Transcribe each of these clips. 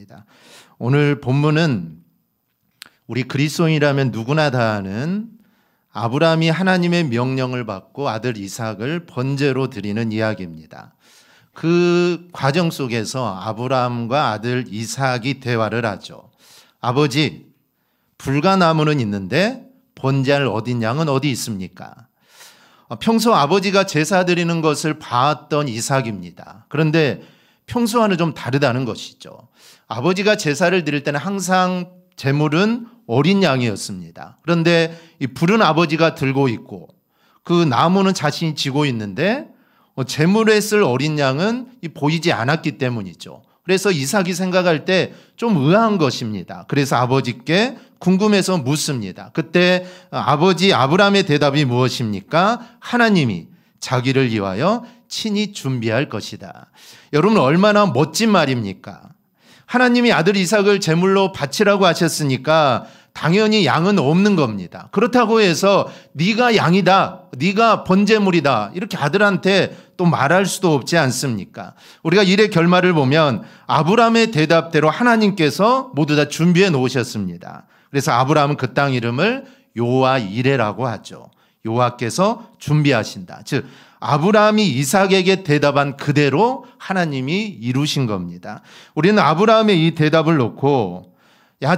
하겠습니다. 오늘 본문은 우리 그리스도인이라면 누구나 다 아는 아브라함이 하나님의 명령을 받고 아들 이삭을 번제로 드리는 이야기입니다. 그 과정 속에서 아브라함과 아들 이삭이 대화를 하죠. 아버지, 불과 나무는 있는데 번제할 어린 양은 어디 있습니까? 평소 아버지가 제사 드리는 것을 봐왔던 이삭입니다. 그런데 평소와는 좀 다르다는 것이죠. 아버지가 제사를 드릴 때는 항상 제물은 어린 양이었습니다. 그런데 이 불은 아버지가 들고 있고 그 나무는 자신이 지고 있는데 제물에 쓸 어린 양은 보이지 않았기 때문이죠. 그래서 이삭이 생각할 때 좀 의아한 것입니다. 그래서 아버지께 궁금해서 묻습니다. 그때 아버지 아브라함의 대답이 무엇입니까? 하나님이 자기를 위하여 친히 준비할 것이다. 여러분, 얼마나 멋진 말입니까? 하나님이 아들 이삭을 제물로 바치라고 하셨으니까 당연히 양은 없는 겁니다. 그렇다고 해서 네가 양이다, 네가 번제물이다 이렇게 아들한테 또 말할 수도 없지 않습니까? 우리가 일의 결말을 보면 아브라함의 대답대로 하나님께서 모두 다 준비해 놓으셨습니다. 그래서 아브라함은 그 땅 이름을 여호와 이레라고 하죠. 여호와께서 준비하신다. 즉 아브라함이 이삭에게 대답한 그대로 하나님이 이루신 겁니다. 우리는 아브라함의 이 대답을 놓고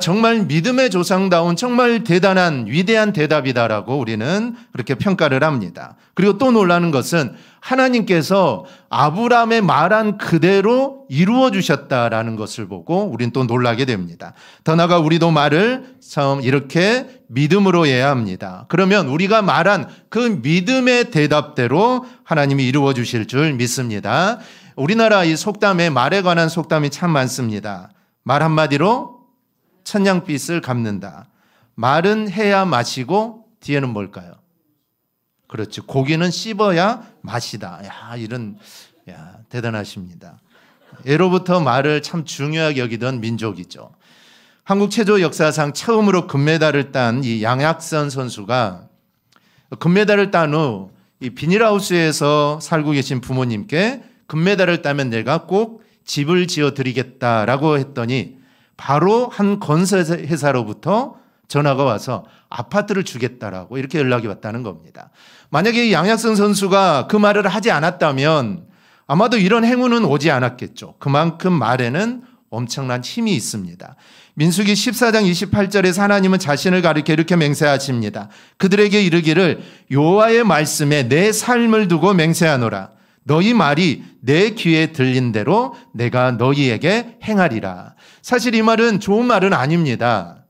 정말 믿음의 조상다운 정말 대단한 위대한 대답이다라고 우리는 그렇게 평가를 합니다. 그리고 또 놀라는 것은 하나님께서 아브라함의 말한 그대로 이루어 주셨다라는 것을 보고 우리는 또 놀라게 됩니다. 더 나아가 우리도 말을 참 이렇게 믿음으로 해야 합니다. 그러면 우리가 말한 그 믿음의 대답대로 하나님이 이루어 주실 줄 믿습니다. 우리나라 이 속담에 말에 관한 속담이 참 많습니다. 말 한마디로 천냥빚을 갚는다. 말은 해야 마시고 뒤에는 뭘까요? 그렇죠. 고기는 씹어야 맛이다. 대단하십니다. 예로부터 말을 참 중요하게 여기던 민족이죠. 한국 체조 역사상 처음으로 금메달을 딴 이 양약선 선수가 금메달을 딴 후 이 비닐하우스에서 살고 계신 부모님께 금메달을 따면 내가 꼭 집을 지어 드리겠다라고 했더니 바로 한 건설회사로부터 전화가 와서 아파트를 주겠다라고 이렇게 연락이 왔다는 겁니다. 만약에 이 양약선 선수가 그 말을 하지 않았다면 아마도 이런 행운은 오지 않았겠죠. 그만큼 말에는 엄청난 힘이 있습니다. 민수기 14장 28절에서 하나님은 자신을 가리켜 이렇게 맹세하십니다. 그들에게 이르기를 여호와의 말씀에 내 삶을 두고 맹세하노라. 너희 말이 내 귀에 들린 대로 내가 너희에게 행하리라. 사실 이 말은 좋은 말은 아닙니다.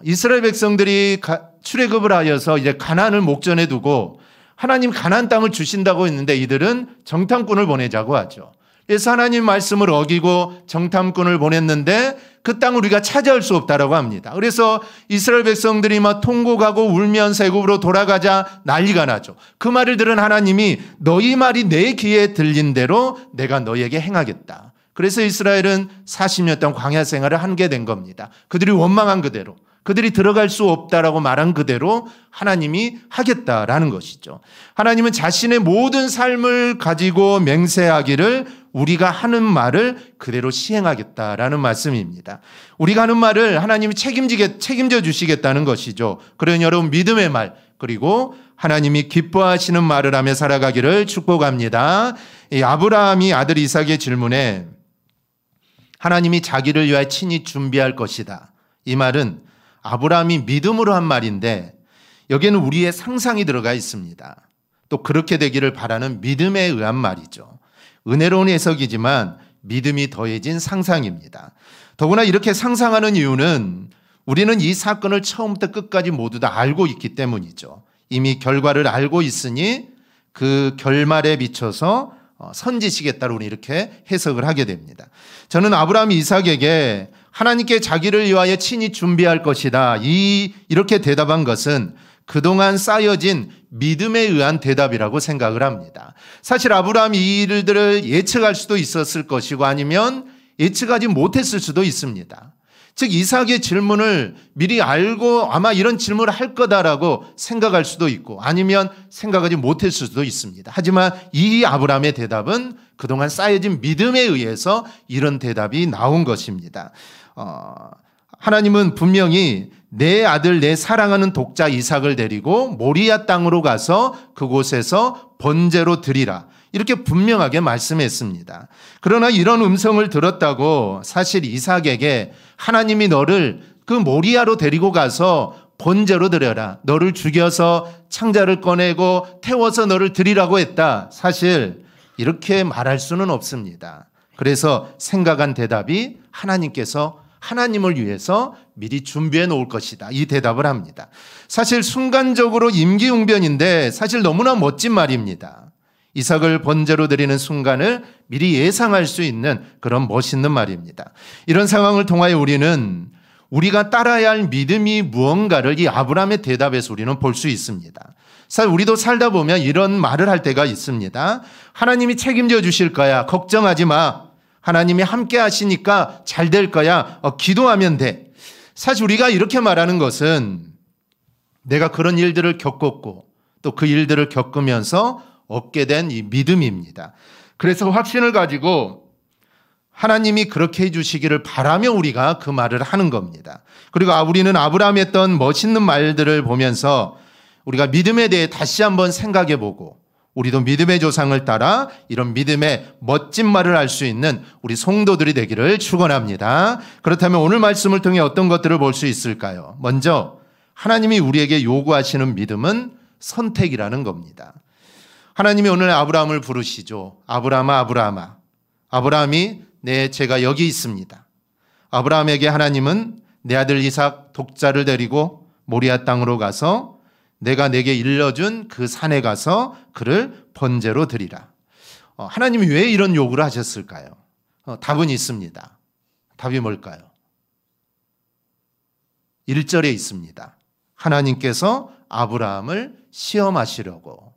이스라엘 백성들이 출애굽을 하여서 이제 가나안을 목전에 두고 하나님 가나안 땅을 주신다고 했는데 이들은 정탐꾼을 보내자고 하죠. 그래서 하나님 말씀을 어기고 정탐꾼을 보냈는데 그 땅을 우리가 차지할 수 없다라고 합니다. 그래서 이스라엘 백성들이 막 통곡하고 울면서 애굽으로 돌아가자 난리가 나죠. 그 말을 들은 하나님이 너희 말이 내 귀에 들린 대로 내가 너희에게 행하겠다. 그래서 이스라엘은 40년 동안 광야 생활을 하게 된 겁니다. 그들이 원망한 그대로, 그들이 들어갈 수 없다라고 말한 그대로 하나님이 하겠다라는 것이죠. 하나님은 자신의 모든 삶을 가지고 맹세하기를 우리가 하는 말을 그대로 시행하겠다라는 말씀입니다. 우리가 하는 말을 하나님이 책임져 주시겠다는 것이죠. 그러니 여러분 믿음의 말, 그리고 하나님이 기뻐하시는 말을 하며 살아가기를 축복합니다. 이 아브라함이 아들 이삭의 질문에 하나님이 자기를 위하여 친히 준비할 것이다. 이 말은 아브라함이 믿음으로 한 말인데 여기에는 우리의 상상이 들어가 있습니다. 또 그렇게 되기를 바라는 믿음에 의한 말이죠. 은혜로운 해석이지만 믿음이 더해진 상상입니다. 더구나 이렇게 상상하는 이유는 우리는 이 사건을 처음부터 끝까지 모두 다 알고 있기 때문이죠. 이미 결과를 알고 있으니 그 결말에 비춰서 선지시겠다로 우리 이렇게 해석을 하게 됩니다. 저는 아브라함이 이삭에게 하나님께 자기를 위하여 친히 준비할 것이다. 이렇게 대답한 것은 그동안 쌓여진 믿음에 의한 대답이라고 생각을 합니다. 사실 아브라함이 이 일들을 예측할 수도 있었을 것이고 아니면 예측하지 못했을 수도 있습니다. 즉 이삭의 질문을 미리 알고 아마 이런 질문을 할 거다라고 생각할 수도 있고 아니면 생각하지 못했을 수도 있습니다. 하지만 이 아브라함의 대답은 그동안 쌓여진 믿음에 의해서 이런 대답이 나온 것입니다. 하나님은 분명히 내 아들 내 사랑하는 독자 이삭을 데리고 모리아 땅으로 가서 그곳에서 번제로 드리라. 이렇게 분명하게 말씀했습니다. 그러나 이런 음성을 들었다고 사실 이삭에게 하나님이 너를 그 모리아로 데리고 가서 번제로 드려라. 너를 죽여서 창자를 꺼내고 태워서 너를 드리라고 했다. 사실 이렇게 말할 수는 없습니다. 그래서 생각한 대답이 하나님께서 하나님을 위해서 미리 준비해 놓을 것이다. 이 대답을 합니다. 사실 순간적으로 임기응변인데 사실 너무나 멋진 말입니다. 이삭을 번제로 드리는 순간을 미리 예상할 수 있는 그런 멋있는 말입니다. 이런 상황을 통하여 우리는 우리가 따라야 할 믿음이 무언가를 이 아브라함의 대답에서 우리는 볼 수 있습니다. 사실 우리도 살다 보면 이런 말을 할 때가 있습니다. 하나님이 책임져 주실 거야. 걱정하지 마. 하나님이 함께 하시니까 잘 될 거야. 기도하면 돼. 사실 우리가 이렇게 말하는 것은 내가 그런 일들을 겪었고 또 그 일들을 겪으면서 얻게 된 이 믿음입니다. 그래서 확신을 가지고 하나님이 그렇게 해주시기를 바라며 우리가 그 말을 하는 겁니다. 그리고 우리는 아브라함이 했던 멋있는 말들을 보면서 우리가 믿음에 대해 다시 한번 생각해보고 우리도 믿음의 조상을 따라 이런 믿음의 멋진 말을 할 수 있는 우리 성도들이 되기를 축원합니다. 그렇다면 오늘 말씀을 통해 어떤 것들을 볼 수 있을까요? 먼저 하나님이 우리에게 요구하시는 믿음은 선택이라는 겁니다. 하나님이 오늘 아브라함을 부르시죠. 아브라함아, 아브라함아. 아브라함이 제가 여기 있습니다. 아브라함에게 하나님은 내 아들 이삭 독자를 데리고 모리아 땅으로 가서 내가 내게 일러준 그 산에 가서 그를 번제로 드리라. 하나님이 왜 이런 요구를 하셨을까요? 답은 있습니다. 답이 뭘까요? 1절에 있습니다. 하나님께서 아브라함을 시험하시려고.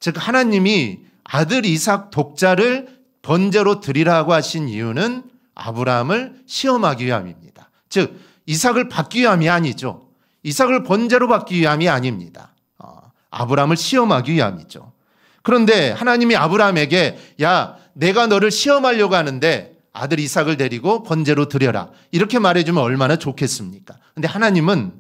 즉 하나님이 아들 이삭 독자를 번제로 드리라고 하신 이유는 아브라함을 시험하기 위함입니다. 즉 이삭을 받기 위함이 아니죠. 이삭을 번제로 받기 위함이 아닙니다. 아브라함을 시험하기 위함이죠. 그런데 하나님이 아브라함에게 야 내가 너를 시험하려고 하는데 아들 이삭을 데리고 번제로 드려라. 이렇게 말해주면 얼마나 좋겠습니까? 그런데 하나님은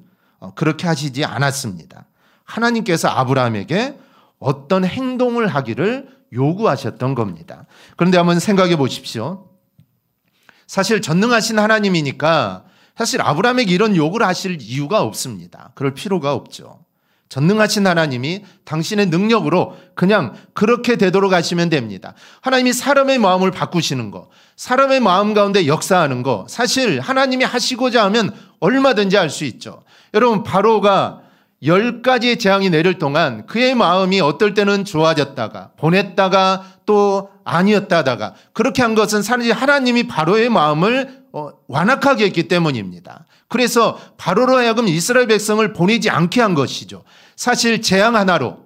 그렇게 하시지 않았습니다. 하나님께서 아브라함에게 어떤 행동을 하기를 요구하셨던 겁니다. 그런데 한번 생각해 보십시오. 사실 전능하신 하나님이니까 사실 아브라함에게 이런 요구를 하실 이유가 없습니다. 그럴 필요가 없죠. 전능하신 하나님이 당신의 능력으로 그냥 그렇게 되도록 하시면 됩니다. 하나님이 사람의 마음을 바꾸시는 거, 사람의 마음 가운데 역사하는 거 사실 하나님이 하시고자 하면 얼마든지 할 수 있죠. 여러분 바로가 10가지의 재앙이 내릴 동안 그의 마음이 어떨 때는 좋아졌다가 보냈다가 또 아니었다다가 그렇게 한 것은 사실 하나님이 바로의 마음을 완악하게 했기 때문입니다. 그래서 바로로 하여금 이스라엘 백성을 보내지 않게 한 것이죠. 사실 재앙 하나로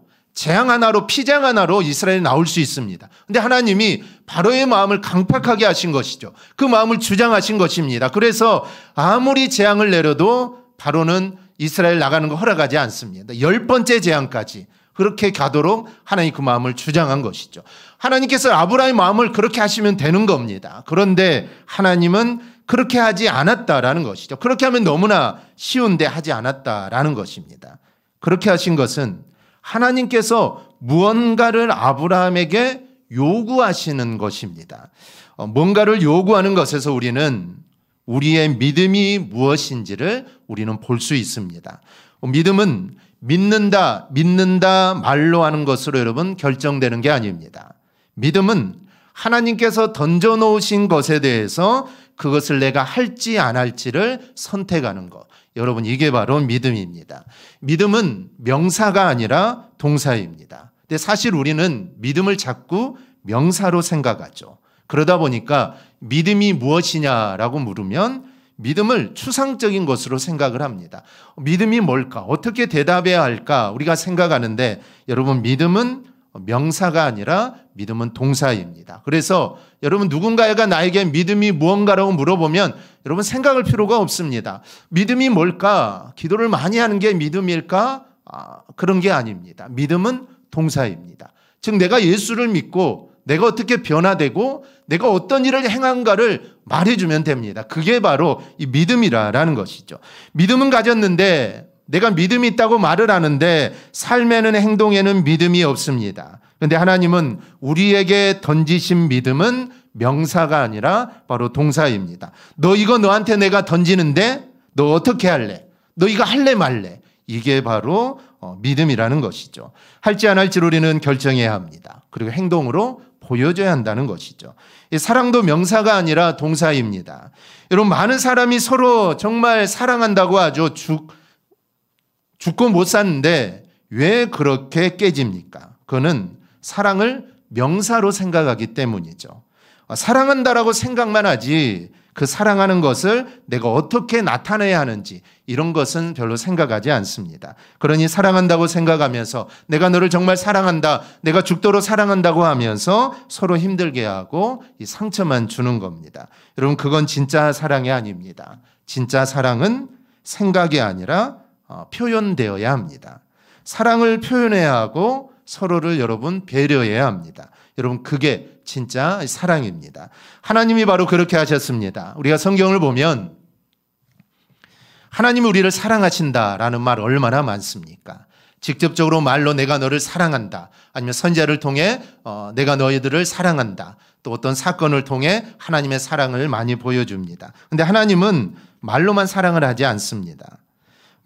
피재앙 하나로 이스라엘이 나올 수 있습니다. 그런데 하나님이 바로의 마음을 강팍하게 하신 것이죠. 그 마음을 주장하신 것입니다. 그래서 아무리 재앙을 내려도 바로는 이스라엘 나가는 거 허락하지 않습니다. 10번째 재앙까지 그렇게 가도록 하나님 그 마음을 주장한 것이죠. 하나님께서 아브라함의 마음을 그렇게 하시면 되는 겁니다. 그런데 하나님은 그렇게 하지 않았다라는 것이죠. 그렇게 하면 너무나 쉬운데 하지 않았다라는 것입니다. 그렇게 하신 것은 하나님께서 무언가를 아브라함에게 요구하시는 것입니다. 뭔가를 요구하는 것에서 우리는 우리의 믿음이 무엇인지를 우리는 볼 수 있습니다. 믿음은 믿는다 말로 하는 것으로 여러분 결정되는 게 아닙니다. 믿음은 하나님께서 던져놓으신 것에 대해서 그것을 내가 할지 안 할지를 선택하는 것. 여러분 이게 바로 믿음입니다. 믿음은 명사가 아니라 동사입니다. 근데 사실 우리는 믿음을 자꾸 명사로 생각하죠. 그러다 보니까 믿음이 무엇이냐라고 물으면 믿음을 추상적인 것으로 생각을 합니다. 믿음이 뭘까? 어떻게 대답해야 할까? 우리가 생각하는데 여러분 믿음은 명사가 아니라 믿음은 동사입니다. 그래서 여러분 누군가가 나에게 믿음이 무언가라고 물어보면 여러분 생각할 필요가 없습니다. 믿음이 뭘까? 기도를 많이 하는 게 믿음일까? 그런 게 아닙니다. 믿음은 동사입니다. 즉 내가 예수를 믿고 내가 어떻게 변화되고 내가 어떤 일을 행한가를 말해주면 됩니다. 그게 바로 이 믿음이라는 것이죠. 믿음은 가졌는데 내가 믿음이 있다고 말을 하는데 삶에는 행동에는 믿음이 없습니다. 그런데 하나님은 우리에게 던지신 믿음은 명사가 아니라 바로 동사입니다. 너 이거 너한테 내가 던지는데 너 어떻게 할래? 너 이거 할래 말래? 이게 바로 믿음이라는 것이죠. 할지 안 할지를 우리는 결정해야 합니다. 그리고 행동으로 보여줘야 한다는 것이죠. 사랑도 명사가 아니라 동사입니다. 여러분 많은 사람이 서로 정말 사랑한다고 하죠. 죽고 못 사는데 왜 그렇게 깨집니까? 그거는 사랑을 명사로 생각하기 때문이죠. 사랑한다라고 생각만 하지 그 사랑하는 것을 내가 어떻게 나타내야 하는지 이런 것은 별로 생각하지 않습니다. 그러니 사랑한다고 생각하면서 내가 너를 정말 사랑한다, 내가 죽도록 사랑한다고 하면서 서로 힘들게 하고 이 상처만 주는 겁니다. 여러분 그건 진짜 사랑이 아닙니다. 진짜 사랑은 생각이 아니라 표현되어야 합니다. 사랑을 표현해야 하고 서로를 여러분 배려해야 합니다. 여러분 그게 진짜 사랑입니다. 하나님이 바로 그렇게 하셨습니다. 우리가 성경을 보면 하나님이 우리를 사랑하신다라는 말 얼마나 많습니까? 직접적으로 말로 내가 너를 사랑한다. 아니면 선지자를 통해 내가 너희들을 사랑한다. 또 어떤 사건을 통해 하나님의 사랑을 많이 보여줍니다. 그런데 하나님은 말로만 사랑을 하지 않습니다.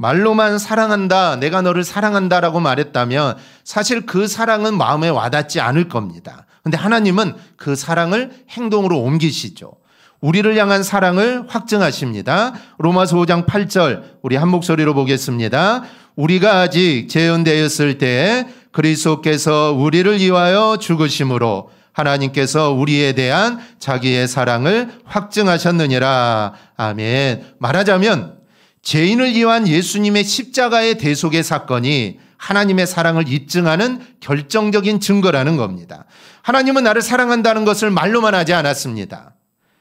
말로만 사랑한다, 내가 너를 사랑한다라고 말했다면 사실 그 사랑은 마음에 와닿지 않을 겁니다. 그런데 하나님은 그 사랑을 행동으로 옮기시죠. 우리를 향한 사랑을 확증하십니다. 로마서 5장 8절 우리 한 목소리로 보겠습니다. 우리가 아직 재현되었을 때에 그리스도께서 우리를 위하여 죽으심으로 하나님께서 우리에 대한 자기의 사랑을 확증하셨느니라. 아멘. 말하자면 죄인을 위한 예수님의 십자가의 대속의 사건이 하나님의 사랑을 입증하는 결정적인 증거라는 겁니다. 하나님은 나를 사랑한다는 것을 말로만 하지 않았습니다.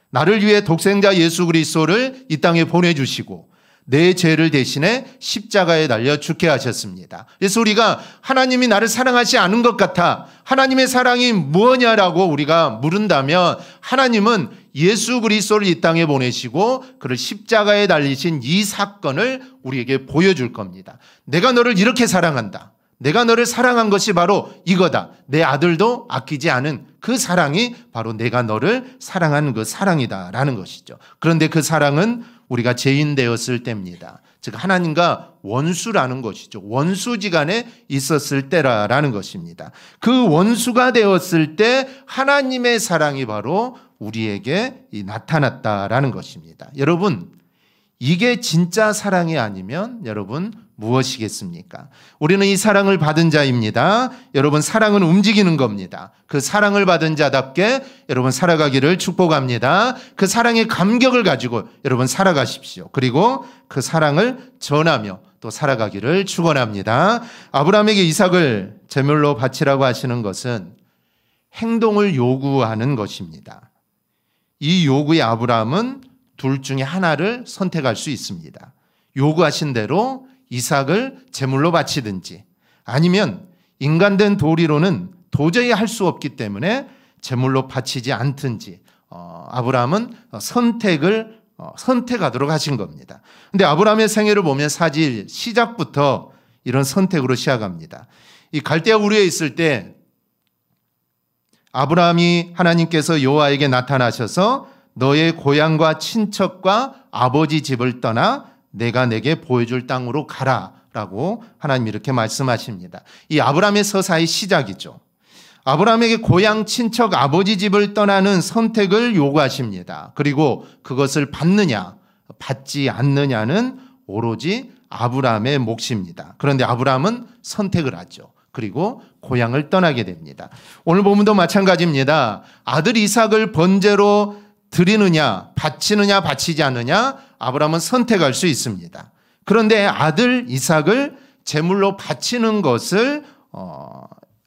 나를 위해 독생자 예수 그리스도를 이 땅에 보내주시고 내 죄를 대신해 십자가에 달려 죽게 하셨습니다. 그래서 우리가 하나님이 나를 사랑하지 않은 것 같아 하나님의 사랑이 무엇냐라고 우리가 물은다면 하나님은 예수 그리스도를 이 땅에 보내시고 그를 십자가에 달리신 이 사건을 우리에게 보여줄 겁니다. 내가 너를 이렇게 사랑한다. 내가 너를 사랑한 것이 바로 이거다. 내 아들도 아끼지 않은 그 사랑이 바로 내가 너를 사랑하는 그 사랑이다라는 것이죠. 그런데 그 사랑은 우리가 죄인 되었을 때입니다. 즉 하나님과 원수라는 것이죠. 원수지간에 있었을 때라는 것입니다. 그 원수가 되었을 때 하나님의 사랑이 바로 우리에게 나타났다라는 것입니다. 여러분 이게 진짜 사랑이 아니면 여러분 무엇이겠습니까? 우리는 이 사랑을 받은 자입니다. 여러분 사랑은 움직이는 겁니다. 그 사랑을 받은 자답게 여러분 살아가기를 축복합니다. 그 사랑의 감격을 가지고 여러분 살아가십시오. 그리고 그 사랑을 전하며 또 살아가기를 축원합니다. 아브라함에게 이삭을 제물로 바치라고 하시는 것은 행동을 요구하는 것입니다. 이 요구의 아브라함은 둘 중에 하나를 선택할 수 있습니다. 요구하신 대로 이삭을 제물로 바치든지 아니면 인간된 도리로는 도저히 할 수 없기 때문에 제물로 바치지 않든지 아브라함은 선택하도록 하신 겁니다. 그런데 아브라함의 생애를 보면 사실 시작부터 이런 선택으로 시작합니다. 이 갈대아 우르에 있을 때 아브라함이 하나님께서 여호와에게 나타나셔서 너의 고향과 친척과 아버지 집을 떠나 내가 내게 보여줄 땅으로 가라라고 하나님이 이렇게 말씀하십니다. 이 아브라함의 서사의 시작이죠. 아브라함에게 고향, 친척, 아버지 집을 떠나는 선택을 요구하십니다. 그리고 그것을 받느냐, 받지 않느냐는 오로지 아브라함의 몫입니다. 그런데 아브라함은 선택을 하죠. 그리고 고향을 떠나게 됩니다. 오늘 본문도 마찬가지입니다. 아들 이삭을 번제로 드리느냐, 바치느냐, 바치지 않느냐, 아브라함은 선택할 수 있습니다. 그런데 아들 이삭을 제물로 바치는 것을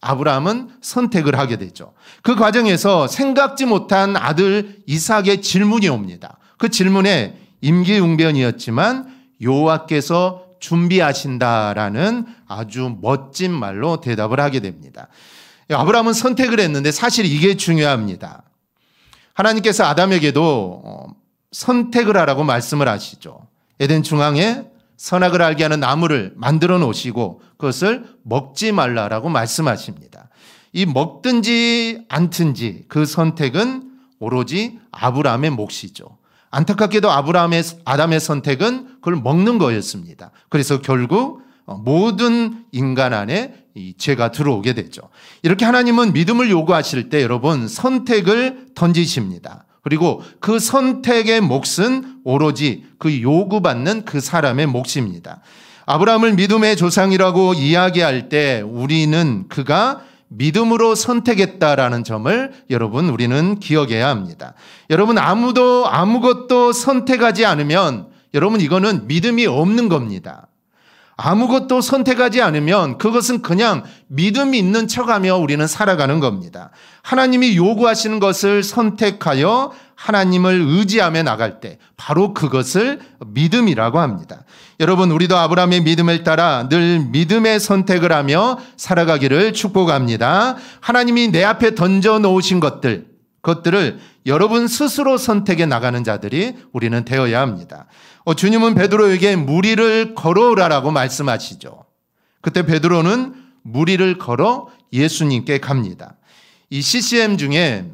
아브라함은 선택을 하게 되죠. 그 과정에서 생각지 못한 아들 이삭의 질문이 옵니다. 그 질문에 임기응변이었지만 여호와께서 준비하신다라는 아주 멋진 말로 대답을 하게 됩니다. 아브라함은 선택을 했는데 사실 이게 중요합니다. 하나님께서 아담에게도 선택을 하라고 말씀을 하시죠. 에덴 중앙에 선악을 알게 하는 나무를 만들어 놓으시고 그것을 먹지 말라라고 말씀하십니다. 이 먹든지 않든지 그 선택은 오로지 아브라함의 몫이죠. 안타깝게도 아담의 선택은 그걸 먹는 거였습니다. 그래서 결국 모든 인간 안에 이 죄가 들어오게 되죠. 이렇게 하나님은 믿음을 요구하실 때 여러분 선택을 던지십니다. 그리고 그 선택의 몫은 오로지 그 요구받는 그 사람의 몫입니다. 아브라함을 믿음의 조상이라고 이야기할 때 우리는 그가 믿음으로 선택했다라는 점을 여러분 우리는 기억해야 합니다. 여러분 아무것도 선택하지 않으면 여러분 이거는 믿음이 없는 겁니다. 아무것도 선택하지 않으면 그것은 그냥 믿음이 있는 척하며 우리는 살아가는 겁니다. 하나님이 요구하시는 것을 선택하여 하나님을 의지하며 나갈 때 바로 그것을 믿음이라고 합니다. 여러분 우리도 아브라함의 믿음을 따라 늘 믿음의 선택을 하며 살아가기를 축복합니다. 하나님이 내 앞에 던져놓으신 것들을 여러분 스스로 선택해 나가는 자들이 우리는 되어야 합니다. 주님은 베드로에게 무리를 걸어오라라고 말씀하시죠. 그때 베드로는 무리를 걸어 예수님께 갑니다. 이 CCM 중에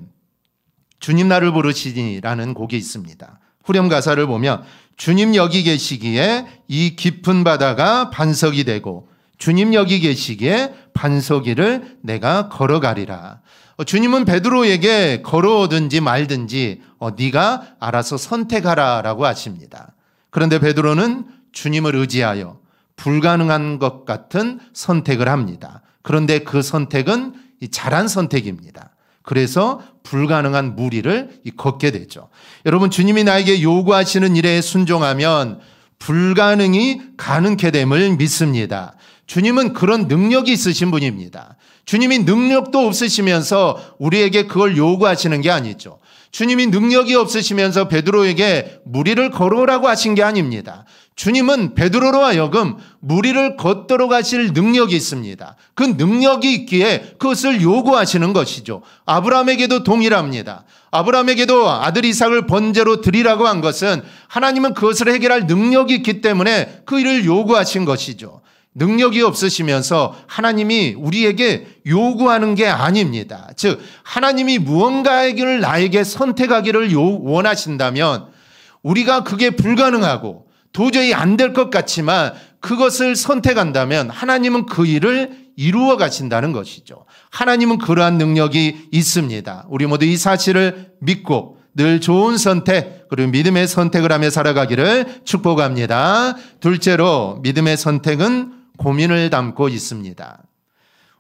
주님 나를 부르시니라는 곡이 있습니다. 후렴 가사를 보면 주님 여기 계시기에 이 깊은 바다가 반석이 되고 주님 여기 계시기에 반석 위를 내가 걸어가리라. 주님은 베드로에게 걸어오든지 말든지 네가 알아서 선택하라라고 하십니다. 그런데 베드로는 주님을 의지하여 불가능한 것 같은 선택을 합니다. 그런데 그 선택은 잘한 선택입니다. 그래서 불가능한 무리를 걷게 되죠. 여러분 주님이 나에게 요구하시는 일에 순종하면 불가능이 가능케 됨을 믿습니다. 주님은 그런 능력이 있으신 분입니다. 주님이 능력도 없으시면서 우리에게 그걸 요구하시는 게 아니죠. 주님이 능력이 없으시면서 베드로에게 무리를 걸어오라고 하신 게 아닙니다. 주님은 베드로로 하여금 무리를 걷도록 하실 능력이 있습니다. 그 능력이 있기에 그것을 요구하시는 것이죠. 아브라함에게도 동일합니다. 아브라함에게도 아들 이삭을 번제로 드리라고 한 것은 하나님은 그것을 해결할 능력이 있기 때문에 그 일을 요구하신 것이죠. 능력이 없으시면서 하나님이 우리에게 요구하는 게 아닙니다. 즉 하나님이 무언가를 나에게 선택하기를 원하신다면 우리가 그게 불가능하고 도저히 안 될 것 같지만 그것을 선택한다면 하나님은 그 일을 이루어 가신다는 것이죠. 하나님은 그러한 능력이 있습니다. 우리 모두 이 사실을 믿고 늘 좋은 선택 그리고 믿음의 선택을 하며 살아가기를 축복합니다. 둘째로 믿음의 선택은 고민을 담고 있습니다.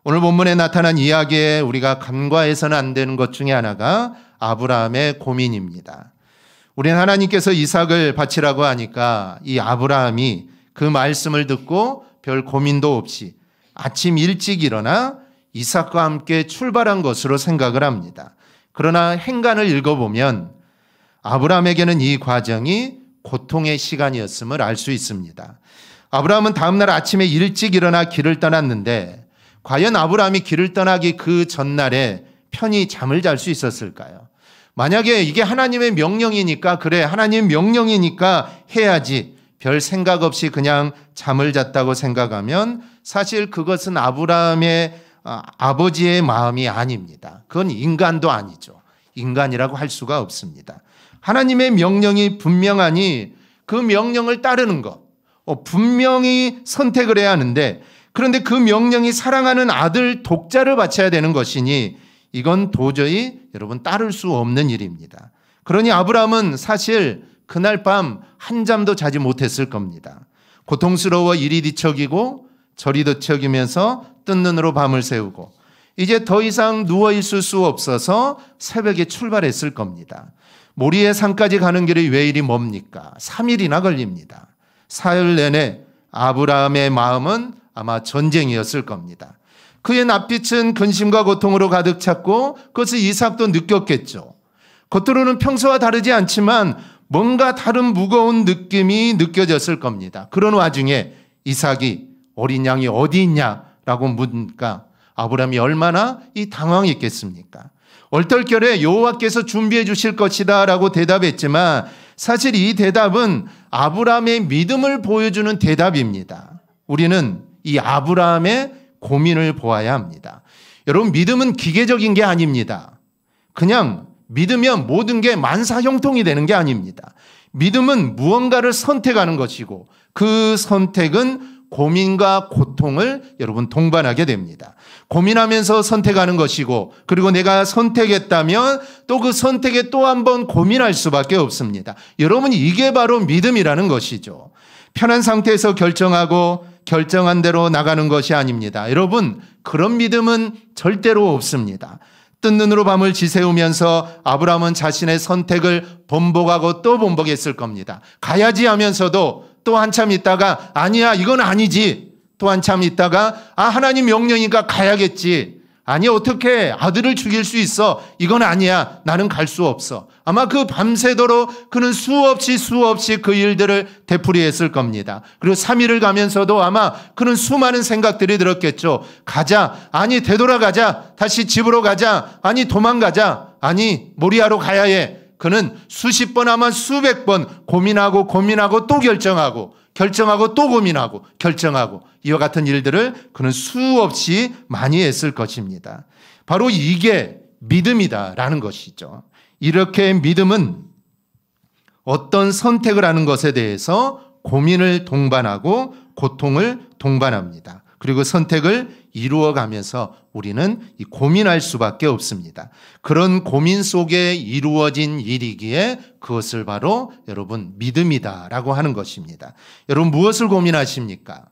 오늘 본문에 나타난 이야기에 우리가 간과해서는 안 되는 것 중에 하나가 아브라함의 고민입니다. 우리는 하나님께서 이삭을 바치라고 하니까 이 아브라함이 그 말씀을 듣고 별 고민도 없이 아침 일찍 일어나 이삭과 함께 출발한 것으로 생각을 합니다. 그러나 행간을 읽어보면 아브라함에게는 이 과정이 고통의 시간이었음을 알 수 있습니다. 아브라함은 다음날 아침에 일찍 일어나 길을 떠났는데 과연 아브라함이 길을 떠나기 그 전날에 편히 잠을 잘 수 있었을까요? 만약에 이게 하나님의 명령이니까 그래 하나님 명령이니까 해야지 별 생각 없이 그냥 잠을 잤다고 생각하면 사실 그것은 아브라함의 아버지의 마음이 아닙니다. 그건 인간도 아니죠. 인간이라고 할 수가 없습니다. 하나님의 명령이 분명하니 그 명령을 따르는 것 분명히 선택을 해야 하는데 그런데 그 명령이 사랑하는 아들 독자를 바쳐야 되는 것이니 이건 도저히 여러분 따를 수 없는 일입니다. 그러니 아브라함은 사실 그날 밤 한잠도 자지 못했을 겁니다. 고통스러워 이리 뒤척이고 저리 뒤척이면서 뜬 눈으로 밤을 새우고 이제 더 이상 누워있을 수 없어서 새벽에 출발했을 겁니다. 모리의 산까지 가는 길이 왜 이리 멉니까? 3일이나 걸립니다. 사흘 내내 아브라함의 마음은 아마 전쟁이었을 겁니다. 그의 낯빛은 근심과 고통으로 가득 찼고 그것을 이삭도 느꼈겠죠. 겉으로는 평소와 다르지 않지만 뭔가 다른 무거운 느낌이 느껴졌을 겁니다. 그런 와중에 이삭이 어린 양이 어디 있냐라고 묻으니까 아브라함이 얼마나 당황했겠습니까? 얼떨결에 여호와께서 준비해 주실 것이다 라고 대답했지만 사실 이 대답은 아브라함의 믿음을 보여주는 대답입니다. 우리는 이 아브라함의 고민을 보아야 합니다. 여러분, 믿음은 기계적인 게 아닙니다. 그냥 믿으면 모든 게 만사형통이 되는 게 아닙니다. 믿음은 무언가를 선택하는 것이고 그 선택은 고민과 고통을 여러분 동반하게 됩니다. 고민하면서 선택하는 것이고 그리고 내가 선택했다면 또 그 선택에 또 한 번 고민할 수밖에 없습니다. 여러분, 이게 바로 믿음이라는 것이죠. 편한 상태에서 결정하고 결정한 대로 나가는 것이 아닙니다. 여러분, 그런 믿음은 절대로 없습니다. 뜬 눈으로 밤을 지새우면서 아브라함은 자신의 선택을 번복하고 또 번복했을 겁니다. 가야지 하면서도 또 한참 있다가 아니야, 이건 아니지. 또 한참 있다가 하나님 명령이니까 가야겠지. 아니, 어떻게 아들을 죽일 수 있어? 이건 아니야. 나는 갈 수 없어. 아마 그 밤새도록 그는 수없이 그 일들을 되풀이했을 겁니다. 그리고 3일을 가면서도 아마 그는 수많은 생각들이 들었겠죠. 가자. 아니, 되돌아가자. 다시 집으로 가자. 아니, 도망가자. 아니, 모리아로 가야 해. 그는 수십 번 아마 수백 번 고민하고 또 결정하고 또 고민하고 결정하고 이와 같은 일들을 그는 수없이 많이 했을 것입니다. 바로 이게 믿음이다라는 것이죠. 이렇게 믿음은 어떤 선택을 하는 것에 대해서 고민을 동반하고 고통을 동반합니다. 그리고 선택을 이루어가면서 우리는 고민할 수밖에 없습니다. 그런 고민 속에 이루어진 일이기에 그것을 바로 여러분 믿음이다라고 하는 것입니다. 여러분, 무엇을 고민하십니까?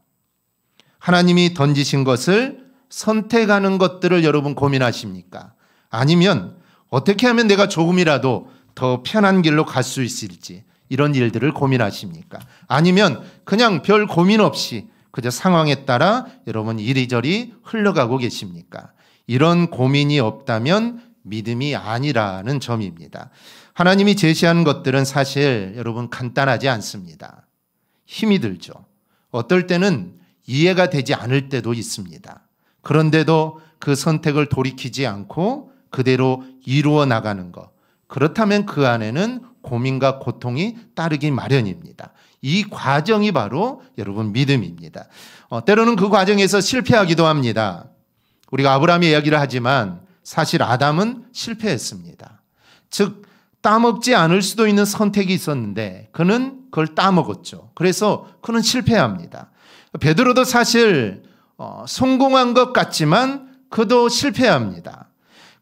하나님이 던지신 것을 선택하는 것들을 여러분 고민하십니까? 아니면 어떻게 하면 내가 조금이라도 더 편한 길로 갈 수 있을지 이런 일들을 고민하십니까? 아니면 그냥 별 고민 없이 그저 상황에 따라 여러분 이리저리 흘러가고 계십니까? 이런 고민이 없다면 믿음이 아니라는 점입니다. 하나님이 제시한 것들은 사실 여러분 간단하지 않습니다. 힘이 들죠. 어떨 때는 이해가 되지 않을 때도 있습니다. 그런데도 그 선택을 돌이키지 않고 그대로 이루어 나가는 것. 그렇다면 그 안에는 고민과 고통이 따르기 마련입니다. 이 과정이 바로 여러분 믿음입니다. 때로는 그 과정에서 실패하기도 합니다. 우리가 아브라함의 이야기를 하지만 사실 아담은 실패했습니다. 즉 따먹지 않을 수도 있는 선택이 있었는데 그는 그걸 따먹었죠. 그래서 그는 실패합니다. 베드로도 사실 성공한 것 같지만 그도 실패합니다.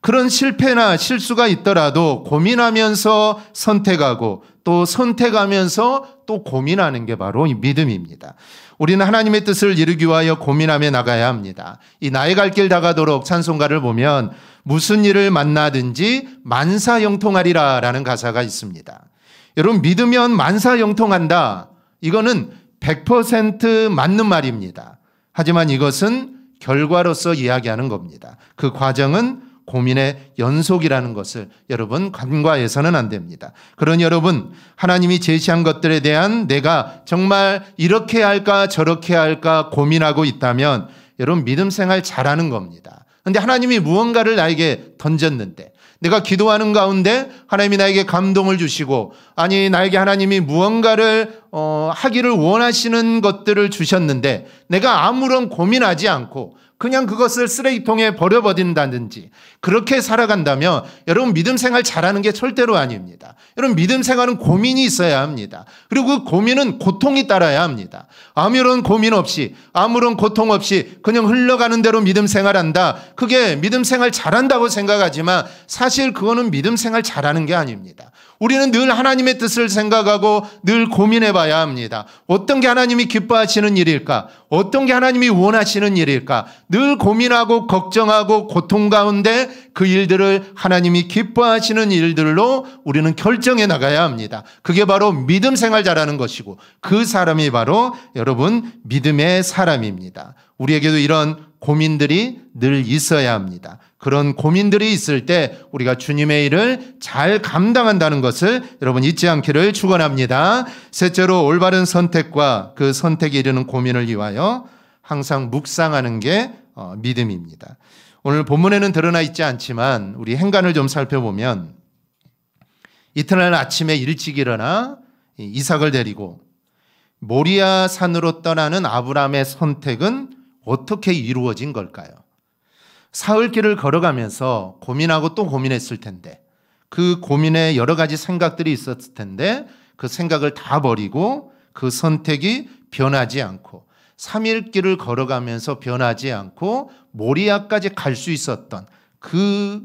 그런 실패나 실수가 있더라도 고민하면서 선택하고 또 선택하면서 또 고민하는 게 바로 이 믿음입니다. 우리는 하나님의 뜻을 이루기 위하여 고민하며 나가야 합니다. 이 나의 갈 길 다가도록 찬송가를 보면 무슨 일을 만나든지 만사형통하리라 라는 가사가 있습니다. 여러분, 믿으면 만사형통한다. 이거는 100% 맞는 말입니다. 하지만 이것은 결과로서 이야기하는 겁니다. 그 과정은 고민의 연속이라는 것을 여러분 간과해서는 안 됩니다. 그러니 여러분, 하나님이 제시한 것들에 대한 내가 정말 이렇게 할까 저렇게 할까 고민하고 있다면 여러분 믿음 생활 잘하는 겁니다. 그런데 하나님이 무언가를 나에게 던졌는데 내가 기도하는 가운데 하나님이 나에게 감동을 주시고 아니 나에게 하나님이 무언가를 하기를 원하시는 것들을 주셨는데 내가 아무런 고민하지 않고 그냥 그것을 쓰레기통에 버려버린다든지 그렇게 살아간다면 여러분 믿음 생활 잘하는 게 절대로 아닙니다. 여러분 믿음 생활은 고민이 있어야 합니다. 그리고 그 고민은 고통이 따라야 합니다. 아무런 고민 없이 아무런 고통 없이 그냥 흘러가는 대로 믿음 생활한다. 그게 믿음 생활 잘한다고 생각하지만 사실 그거는 믿음 생활 잘하는 게 아닙니다. 우리는 늘 하나님의 뜻을 생각하고 늘 고민해 봐야 합니다. 어떤 게 하나님이 기뻐하시는 일일까? 어떤 게 하나님이 원하시는 일일까? 늘 고민하고 걱정하고 고통 가운데 그 일들을 하나님이 기뻐하시는 일들로 우리는 결정해 나가야 합니다. 그게 바로 믿음 생활 잘하는 것이고 그 사람이 바로 여러분 믿음의 사람입니다. 우리에게도 이런 고민들이 늘 있어야 합니다. 그런 고민들이 있을 때 우리가 주님의 일을 잘 감당한다는 것을 여러분 잊지 않기를 축원합니다. 셋째로 올바른 선택과 그 선택에 이르는 고민을 위하여 항상 묵상하는 게 믿음입니다. 오늘 본문에는 드러나 있지 않지만 우리 행간을 좀 살펴보면 이튿날 아침에 일찍 일어나 이삭을 데리고 모리아 산으로 떠나는 아브라함의 선택은 어떻게 이루어진 걸까요? 사흘길을 걸어가면서 고민하고 또 고민했을 텐데 그 고민에 여러 가지 생각들이 있었을 텐데 그 생각을 다 버리고 그 선택이 변하지 않고 3일길을 걸어가면서 변하지 않고 모리아까지 갈 수 있었던 그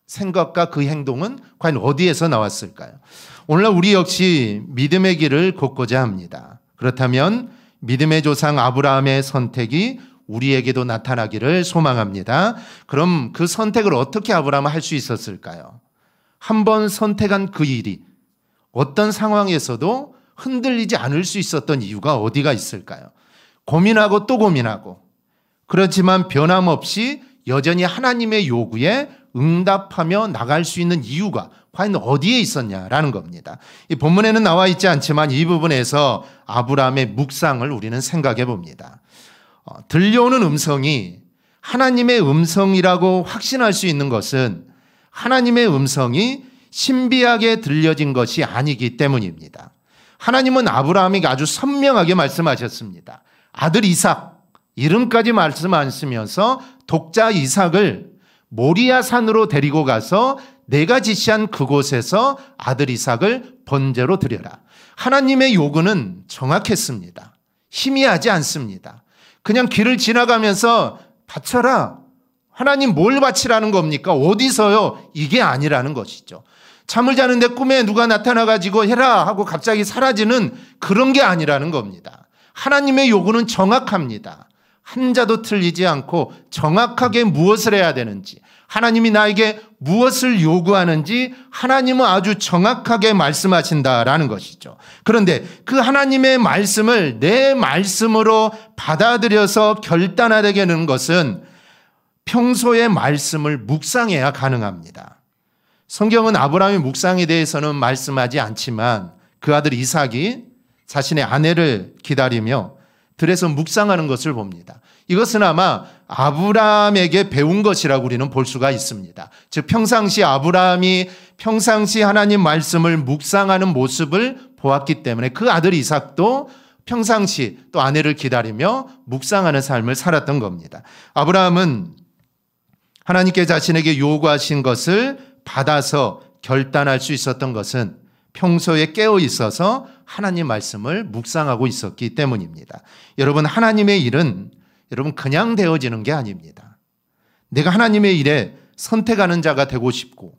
생각과 그 행동은 과연 어디에서 나왔을까요? 오늘날 우리 역시 믿음의 길을 걷고자 합니다. 그렇다면 믿음의 조상 아브라함의 선택이 우리에게도 나타나기를 소망합니다. 그럼 그 선택을 어떻게 아브라함은 할 수 있었을까요? 한번 선택한 그 일이 어떤 상황에서도 흔들리지 않을 수 있었던 이유가 어디가 있을까요? 고민하고 또 고민하고 그렇지만 변함없이 여전히 하나님의 요구에 응답하며 나갈 수 있는 이유가 과연 어디에 있었냐라는 겁니다. 이 본문에는 나와 있지 않지만 이 부분에서 아브라함의 묵상을 우리는 생각해 봅니다. 들려오는 음성이 하나님의 음성이라고 확신할 수 있는 것은 하나님의 음성이 신비하게 들려진 것이 아니기 때문입니다. 하나님은 아브라함에게 아주 선명하게 말씀하셨습니다. 아들 이삭, 이름까지 말씀하시면서 독자 이삭을 모리아 산으로 데리고 가서 내가 지시한 그곳에서 아들 이삭을 번제로 드려라. 하나님의 요구는 정확했습니다. 희미하지 않습니다. 그냥 길을 지나가면서 바쳐라. 하나님 뭘 바치라는 겁니까? 어디서요? 이게 아니라는 것이죠. 잠을 자는데 꿈에 누가 나타나가지고 해라 하고 갑자기 사라지는 그런 게 아니라는 겁니다. 하나님의 요구는 정확합니다. 한자도 틀리지 않고 정확하게 무엇을 해야 되는지, 하나님이 나에게 무엇을 요구하는지 하나님은 아주 정확하게 말씀하신다라는 것이죠. 그런데 그 하나님의 말씀을 내 말씀으로 받아들여서 결단하게 되는 것은 평소의 말씀을 묵상해야 가능합니다. 성경은 아브라함의 묵상에 대해서는 말씀하지 않지만 그 아들 이삭이 자신의 아내를 기다리며 들에서 묵상하는 것을 봅니다. 이것은 아마 아브라함에게 배운 것이라고 우리는 볼 수가 있습니다. 즉 평상시 아브라함이 평상시 하나님 말씀을 묵상하는 모습을 보았기 때문에 그 아들 이삭도 평상시 또 아내를 기다리며 묵상하는 삶을 살았던 겁니다. 아브라함은 하나님께 자신에게 요구하신 것을 받아서 결단할 수 있었던 것은 평소에 깨어 있어서 하나님 말씀을 묵상하고 있었기 때문입니다. 여러분, 하나님의 일은 여러분 그냥 되어지는 게 아닙니다. 내가 하나님의 일에 선택하는 자가 되고 싶고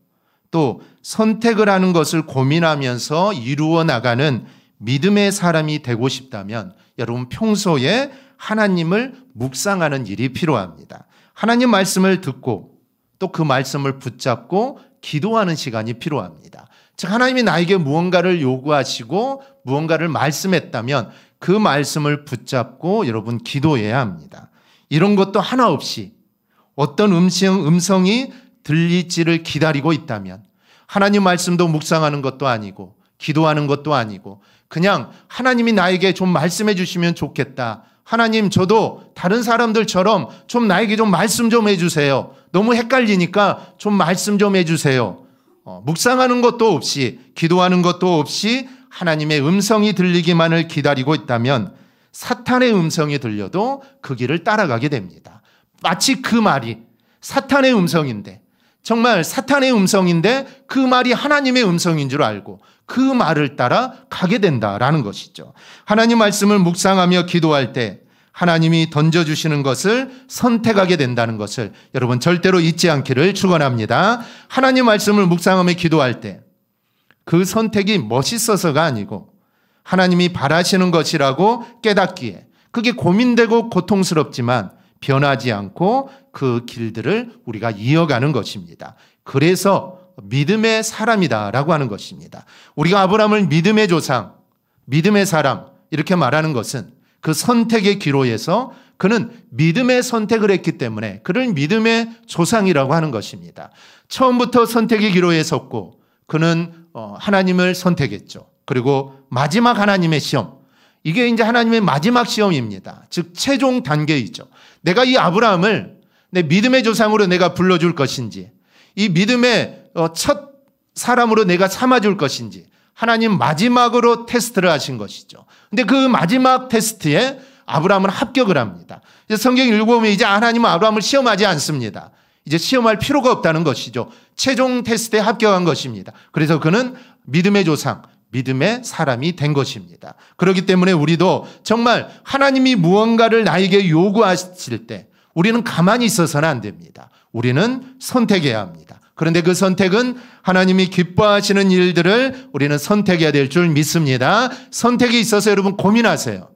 또 선택을 하는 것을 고민하면서 이루어 나가는 믿음의 사람이 되고 싶다면 여러분 평소에 하나님을 묵상하는 일이 필요합니다. 하나님 말씀을 듣고 또 그 말씀을 붙잡고 기도하는 시간이 필요합니다. 즉 하나님이 나에게 무언가를 요구하시고 무언가를 말씀했다면 그 말씀을 붙잡고 여러분 기도해야 합니다. 이런 것도 하나 없이 어떤 음성이 들릴지를 기다리고 있다면 하나님 말씀도 묵상하는 것도 아니고 기도하는 것도 아니고 그냥 하나님이 나에게 좀 말씀해 주시면 좋겠다. 하나님 저도 다른 사람들처럼 좀 나에게 좀 말씀 좀 해주세요. 너무 헷갈리니까 좀 말씀 좀 해주세요. 묵상하는 것도 없이 기도하는 것도 없이 하나님의 음성이 들리기만을 기다리고 있다면 사탄의 음성이 들려도 그 길을 따라가게 됩니다. 마치 그 말이 사탄의 음성인데 정말 사탄의 음성인데 그 말이 하나님의 음성인 줄 알고 그 말을 따라 가게 된다라는 것이죠. 하나님 말씀을 묵상하며 기도할 때 하나님이 던져주시는 것을 선택하게 된다는 것을 여러분 절대로 잊지 않기를 축원합니다. 하나님 말씀을 묵상하며 기도할 때 그 선택이 멋있어서가 아니고 하나님이 바라시는 것이라고 깨닫기에 그게 고민되고 고통스럽지만 변하지 않고 그 길들을 우리가 이어가는 것입니다. 그래서 믿음의 사람이다라고 하는 것입니다. 우리가 아브라함을 믿음의 조상, 믿음의 사람 이렇게 말하는 것은 그 선택의 기로에서 그는 믿음의 선택을 했기 때문에 그를 믿음의 조상이라고 하는 것입니다. 처음부터 선택의 기로에 섰고 그는 하나님을 선택했죠. 그리고 마지막 하나님의 시험, 이게 이제 하나님의 마지막 시험입니다. 즉 최종 단계이죠. 내가 이 아브라함을 내 믿음의 조상으로 내가 불러줄 것인지, 이 믿음의 첫 사람으로 내가 삼아줄 것인지 하나님 마지막으로 테스트를 하신 것이죠. 근데 그 마지막 테스트에 아브라함은 합격을 합니다. 성경 읽어보면 이제 하나님은 아브라함을 시험하지 않습니다. 이제 시험할 필요가 없다는 것이죠. 최종 테스트에 합격한 것입니다. 그래서 그는 믿음의 조상, 믿음의 사람이 된 것입니다. 그렇기 때문에 우리도 정말 하나님이 무언가를 나에게 요구하실 때 우리는 가만히 있어서는 안 됩니다. 우리는 선택해야 합니다. 그런데 그 선택은 하나님이 기뻐하시는 일들을 우리는 선택해야 될 줄 믿습니다. 선택에 있어서 여러분 고민하세요.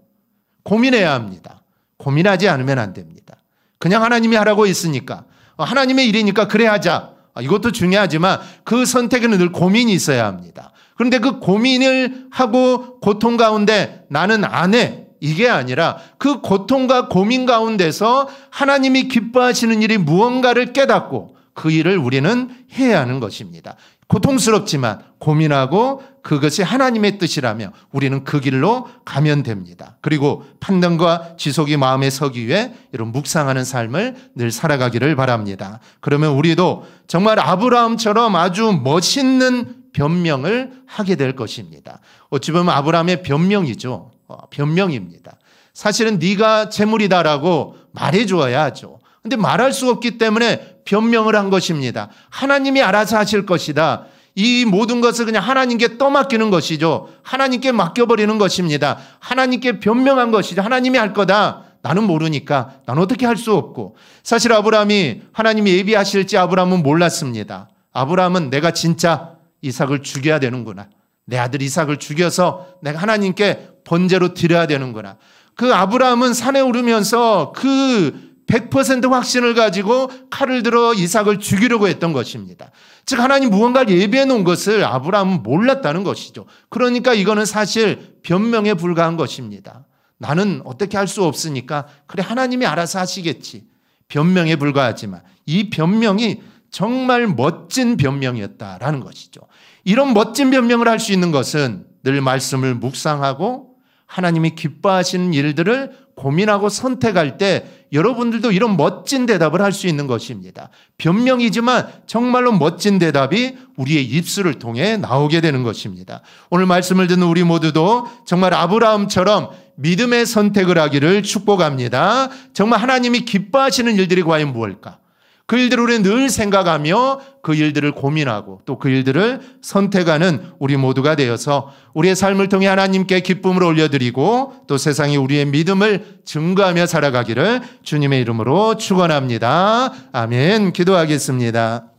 고민해야 합니다. 고민하지 않으면 안 됩니다. 그냥 하나님이 하라고 했으니까, 하나님의 일이니까 그래 하자, 이것도 중요하지만 그 선택에는 늘 고민이 있어야 합니다. 그런데 그 고민을 하고 고통 가운데 나는 안 해, 이게 아니라 그 고통과 고민 가운데서 하나님이 기뻐하시는 일이 무언가를 깨닫고 그 일을 우리는 해야 하는 것입니다. 고통스럽지만 고민하고 그것이 하나님의 뜻이라며 우리는 그 길로 가면 됩니다. 그리고 판단과 지속이 마음에 서기 위해 이런 묵상하는 삶을 늘 살아가기를 바랍니다. 그러면 우리도 정말 아브라함처럼 아주 멋있는 변명을 하게 될 것입니다. 어찌 보면 아브라함의 변명이죠. 변명입니다. 사실은 네가 재물이다라고 말해 주어야 하죠. 근데 말할 수 없기 때문에 변명을 한 것입니다. 하나님이 알아서 하실 것이다. 이 모든 것을 그냥 하나님께 떠맡기는 것이죠. 하나님께 맡겨버리는 것입니다. 하나님께 변명한 것이죠. 하나님이 할 거다. 나는 모르니까 나는 어떻게 할 수 없고. 사실 아브라함이 하나님이 예비하실지 아브라함은 몰랐습니다. 아브라함은 내가 진짜 이삭을 죽여야 되는구나. 내 아들 이삭을 죽여서 내가 하나님께 번제로 드려야 되는구나. 그 아브라함은 산에 오르면서 그 100% 확신을 가지고 칼을 들어 이삭을 죽이려고 했던 것입니다. 즉 하나님 무언가를 예비해 놓은 것을 아브라함은 몰랐다는 것이죠. 그러니까 이거는 사실 변명에 불과한 것입니다. 나는 어떻게 할 수 없으니까 그래 하나님이 알아서 하시겠지. 변명에 불과하지만 이 변명이 정말 멋진 변명이었다라는 것이죠. 이런 멋진 변명을 할 수 있는 것은 늘 말씀을 묵상하고 하나님이 기뻐하시는 일들을 고민하고 선택할 때 여러분들도 이런 멋진 대답을 할 수 있는 것입니다. 변명이지만 정말로 멋진 대답이 우리의 입술을 통해 나오게 되는 것입니다. 오늘 말씀을 듣는 우리 모두도 정말 아브라함처럼 믿음의 선택을 하기를 축복합니다. 정말 하나님이 기뻐하시는 일들이 과연 무엇일까? 그 일들을 우리는 늘 생각하며 그 일들을 고민하고 또 그 일들을 선택하는 우리 모두가 되어서 우리의 삶을 통해 하나님께 기쁨을 올려드리고 또 세상이 우리의 믿음을 증거하며 살아가기를 주님의 이름으로 축원합니다. 아멘. 기도하겠습니다.